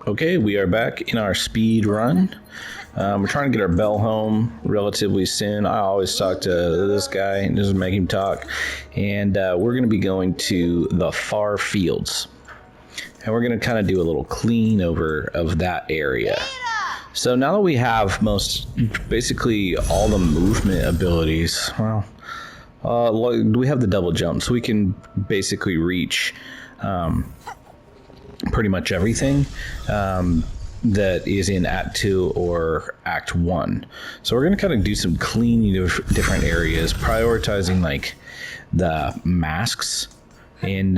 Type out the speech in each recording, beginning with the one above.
Okay, we are back in our speed run. We're trying to get our bell home relatively soon. I always talk to this guy and just make him talk. And we're going to be going to the far fields. And we're going to kind of do a little clean over of that area. So now that we have basically all the movement abilities, well, we have the double jump, so we can basically reach pretty much everything that is in Act 2 or Act 1. So we're going to kind of do some cleaning of different areas, prioritizing like the masks, and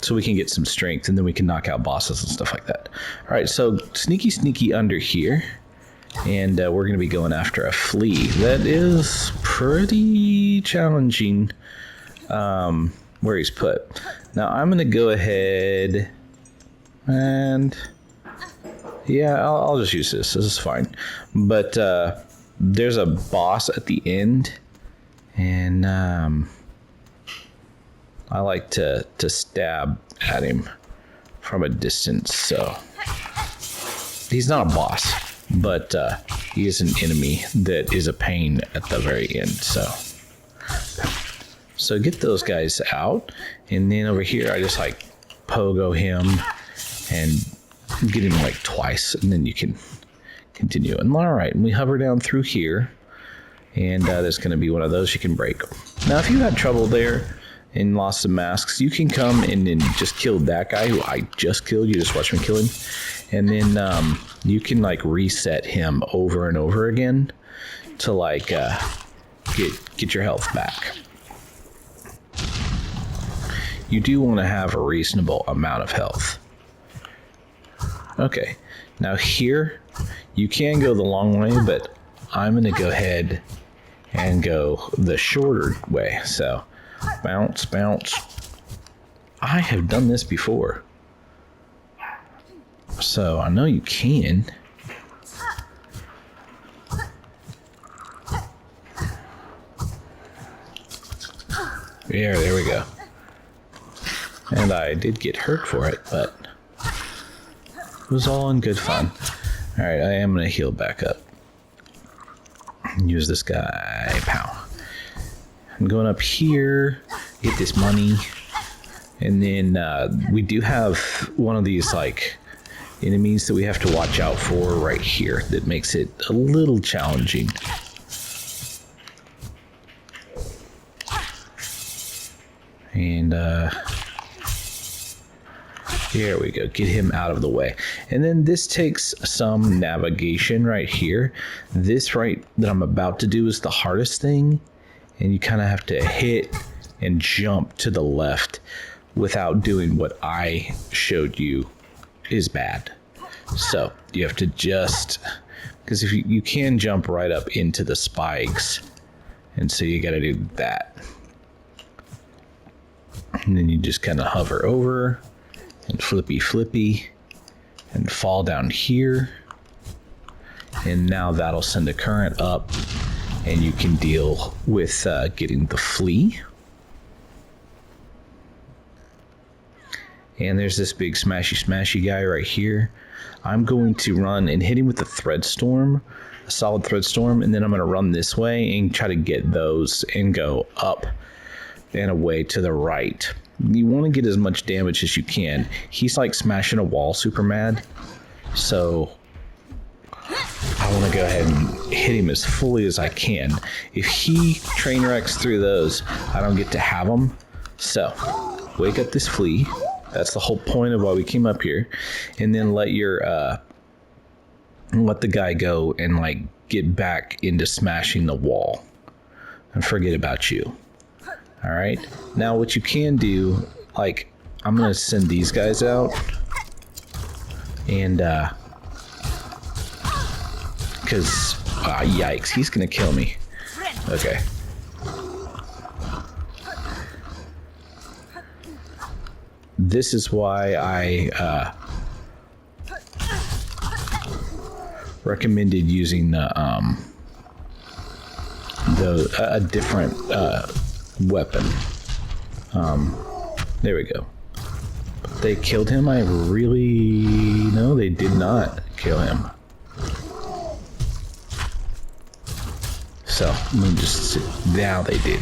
so we can get some strength, and then we can knock out bosses and stuff like that. All right, so sneaky under here, and we're going to be going after a flea. That is pretty challenging where he's put. Now I'm going to go ahead and yeah, I'll just use this. This is fine. But there's a boss at the end, and I like to stab at him from a distance. So he's not a boss, but he is an enemy that is a pain at the very end. So get those guys out, and then over here I just like pogo him and get him like twice, and then you can continue. And all right, and we hover down through here, and there's going to be one of those you can break. Now, if you had trouble there and lost some masks, you can come and then just kill that guy who I just killed. You just watch me kill him, and then you can like reset him over and over again to like get your health back. You do want to have a reasonable amount of health. Okay, now here, you can go the long way, but I'm going to go ahead and go the shorter way. So, bounce, bounce. I have done this before, so I know you can. There we go. And I did get hurt for it, but it was all in good fun. All right, I am going to heal back up. Use this guy. Pow. I'm going up here, get this money. And then we do have one of these like enemies that we have to watch out for right here that makes it a little challenging. And here we go. Get him out of the way. And then this takes some navigation right here. This right that I'm about to do is the hardest thing. And you kind of have to hit and jump to the left without doing what I showed you is bad. So you have to just, because if you can jump right up into the spikes. And so you got to do that. And then you just kind of hover over and flippy and fall down here, and now that'll send a current up, and you can deal with getting the flea. And there's this big smashy guy right here. I'm going to run and hit him with a thread storm, a solid thread storm, and then I'm going to run this way and try to get those and go up and away to the right. You want to get as much damage as you can. He's like smashing a wall super mad, so I want to go ahead and hit him as fully as I can. If he train wrecks through those, I don't get to have him. So wake up this flea. That's the whole point of why we came up here. And then let the guy go and like get back into smashing the wall and forget about you. All right. Now what you can do, like I'm going to send these guys out, and because yikes, he's going to kill me. Okay. This is why I recommended using a different weapon. There we go. But they killed him? I really... No, they did not kill him. So, let me just... Now they did.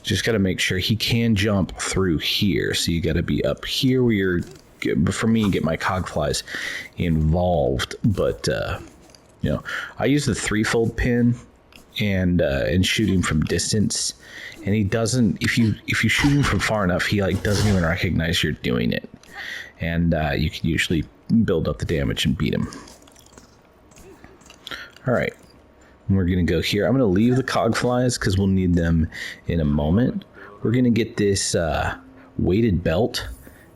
Just got to make sure he can jump through here. So you got to be up here where you're... For me, get my cog flies involved. But, you know, I use the threefold pin and shoot him from distance. And he doesn't... If you shoot him from far enough, he like doesn't even recognize you're doing it. And you can usually build up the damage and beat him. All right. We're going to go here. I'm going to leave the cog flies because we'll need them in a moment. We're going to get this weighted belt.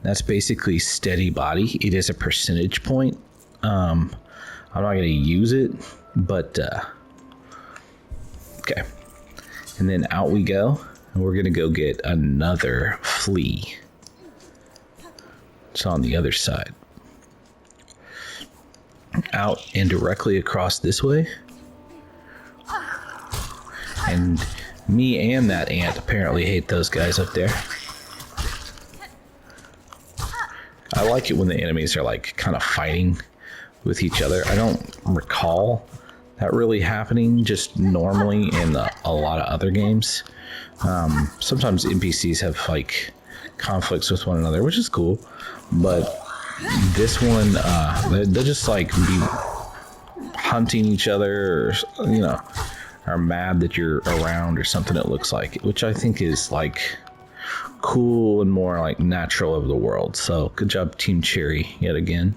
That's basically steady body. It is a percentage point. I'm not going to use it, but okay. And then out we go. And we're going to go get another flea. It's on the other side. Out and directly across this way. And me and that ant apparently hate those guys up there. I like it when the enemies are like kind of fighting with each other. I don't recall that really happening just normally in a lot of other games. Sometimes NPCs have like conflicts with one another, which is cool. But this one, they'll just like be hunting each other, or, you know, are mad that you're around or something, it looks like, which I think is like cool and more like natural of the world. So good job, Team Cherry, yet again.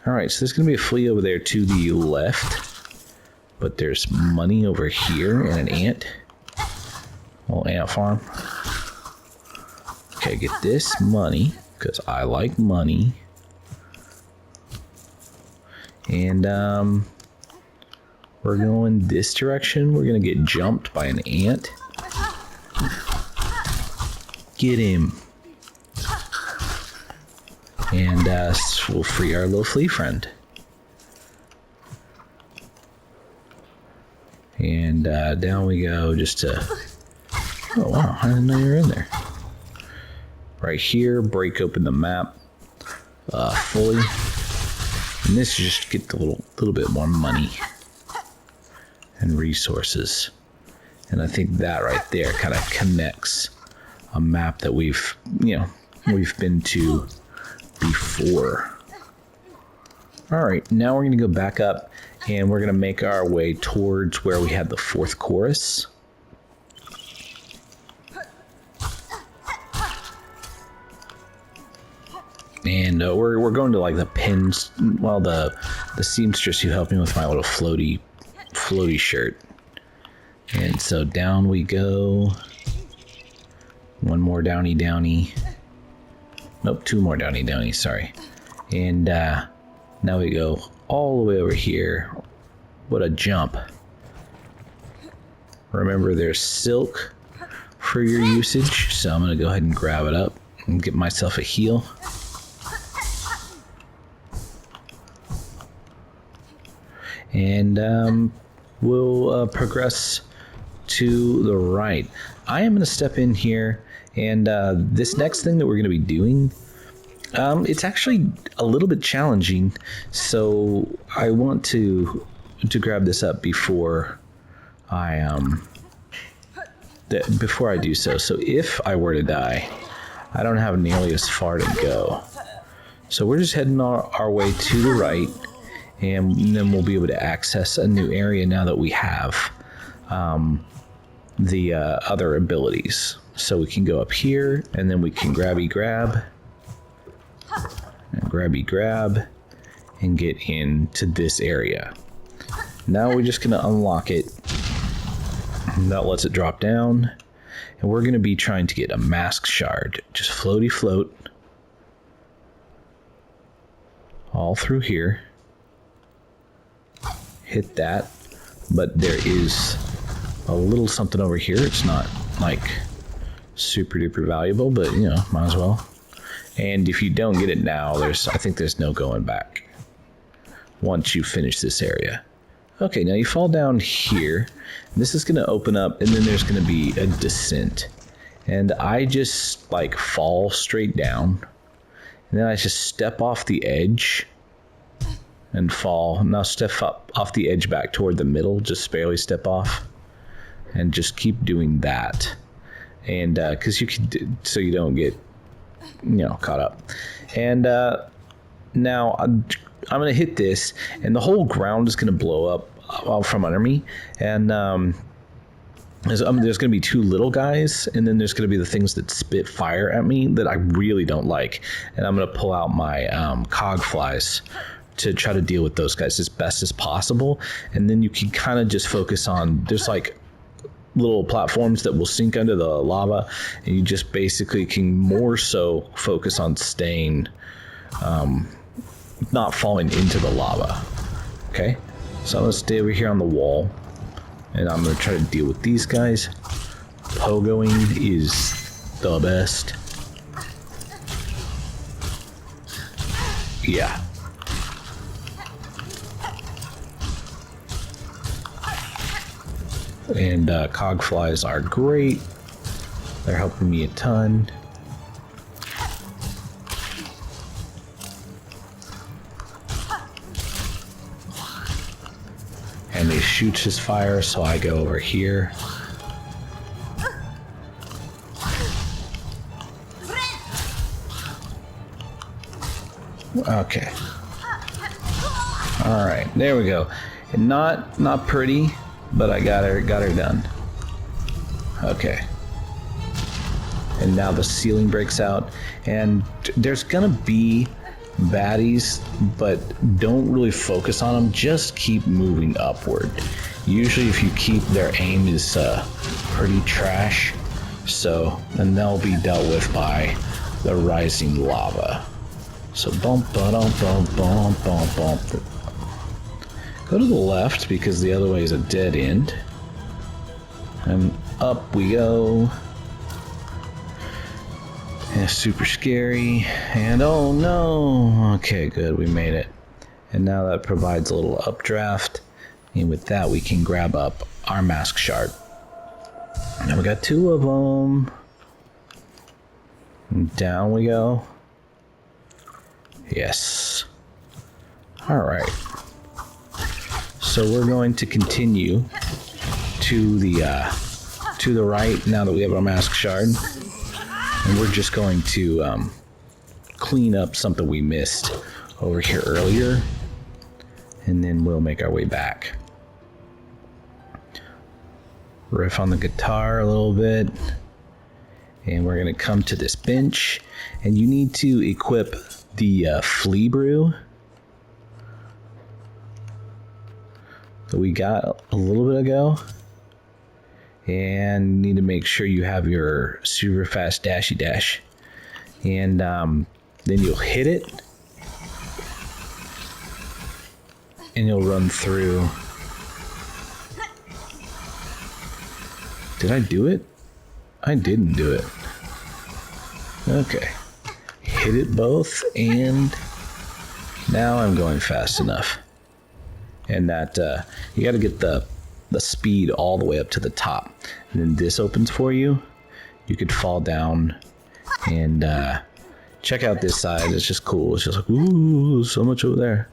All right, so there's gonna be a flea over there to the left, but there's money over here and an ant. Little ant farm. Okay, get this money because I like money. And we're going this direction. We're gonna get jumped by an ant. Get him. And we'll free our little flea friend. And down we go just to... Oh wow, I didn't know you were in there. Right here, break open the map fully. And this just get a little bit more money and resources. And I think that right there kind of connects a map that we've been to before. All right, now we're going to go back up and we're going to make our way towards where we had the fourth chorus. And we're going to like the pins, well, the seamstress who helped me with my little floaty shirt. And so down we go. One more downy. Nope, two more downy, sorry. And now we go all the way over here. What a jump. Remember, there's silk for your usage, so I'm going to go ahead and grab it up and get myself a heal. And we'll progress to the right. I am going to step in here, and this next thing that we're going to be doing, it's actually a little bit challenging, so I want to grab this up before I do so. So if I were to die, I don't have nearly as far to go. So we're just heading our way to the right. And then we'll be able to access a new area now that we have the other abilities. So we can go up here, and then we can grabby grab, and get into this area. Now we're just going to unlock it. That lets it drop down. And we're going to be trying to get a mask shard. Just floaty float all through here. Hit that, but there is a little something over here. It's not like super duper valuable, but you know, might as well. And if you don't get it now, I think there's no going back once you finish this area. Okay, now you fall down here. This is going to open up, and then there's going to be a descent. and I just like fall straight down, and then I just step off the edge and fall. Now step up off the edge back toward the middle, just barely step off, and just keep doing that. And because you can, so you don't get, caught up. And now I'm gonna hit this, and the whole ground is gonna blow up from under me. And there's going to be two little guys, and then there's going to be the things that spit fire at me that I really don't like. And I'm going to pull out my cog flies to try to deal with those guys as best as possible. And then you can kind of just focus on, there's like little platforms that will sink under the lava, and you just basically can more so focus on staying, not falling into the lava. Okay, so I'm going to stay over here on the wall. And I'm going to try to deal with these guys. Pogoing is the best. Yeah. And cog flies are great. They're helping me a ton. And they shoot his fire, so I go over here. Okay. All right, there we go. And not pretty, but I got her done. Okay. And now the ceiling breaks out, and there's gonna be baddies, but don't really focus on them. Just keep moving upward. Usually if you keep, their aim is pretty trash, so then they'll be dealt with by the rising lava. So bump, bump, bump, bump, bump, bump. Go to the left because the other way is a dead end, and up we go. Yeah, super scary, and oh no! Okay, good, we made it. And now that provides a little updraft, and with that we can grab up our mask shard. Now we got two of them. And down we go. Yes. Alright. So we're going to continue to the right now that we have our mask shard. And we're just going to clean up something we missed over here earlier, and then we'll make our way back. Riff on the guitar a little bit, and we're going to come to this bench, and you need to equip the flea brew that we got a little bit ago. And need to make sure you have your super fast dashy dash, and then you'll hit it and you'll run through. Did I do it? I didn't do it. Okay, hit it both, and now I'm going fast enough. And that you got to get the speed all the way up to the top, and then this opens for you. You could fall down and check out this side. It's just cool. It's just like, ooh, so much over there.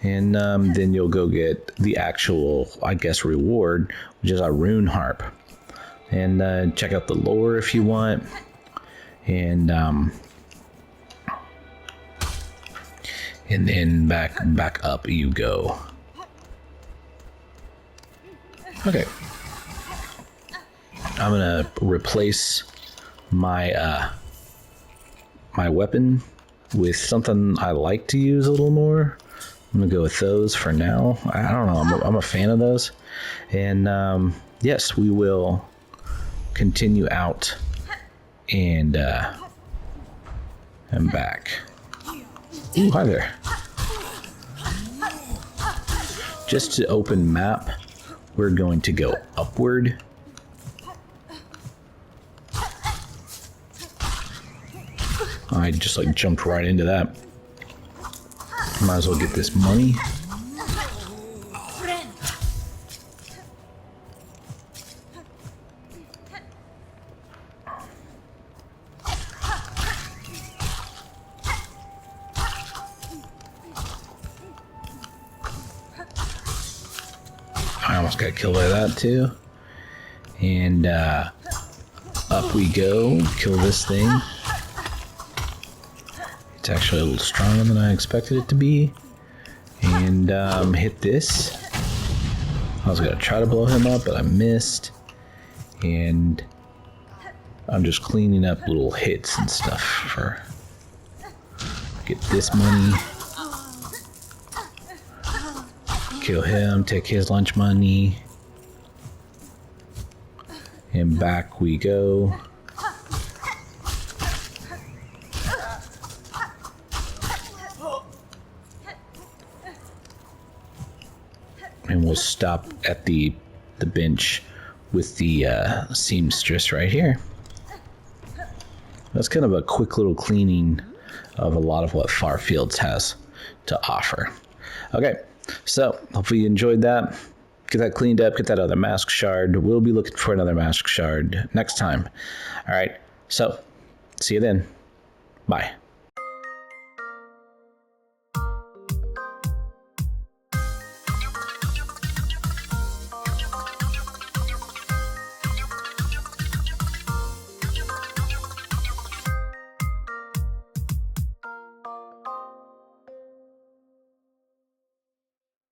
And then you'll go get the actual, I guess, reward, which is a rune harp. And check out the lore if you want. And then back up you go. Okay, I'm gonna replace my my weapon with something I like to use a little more. I'm gonna go with those for now. I don't know. I'm a fan of those, and yes, we will continue out and back. Ooh, hi there. Just to open map, we're going to go upward. I just like jumped right into that. Might as well get this money. Almost got killed by that too. And up we go. Kill this thing. It's actually a little stronger than I expected it to be. And hit this. I was gonna try to blow him up, but I missed. And I'm just cleaning up little hits and stuff for get this money. Kill him, take his lunch money. And back we go. And we'll stop at the bench with the seamstress right here. That's kind of a quick little cleaning of a lot of what Farfields has to offer. Okay, so hopefully you enjoyed that. Get that cleaned up, get that other mask shard. We'll be looking for another mask shard next time. All right, so see you then. Bye.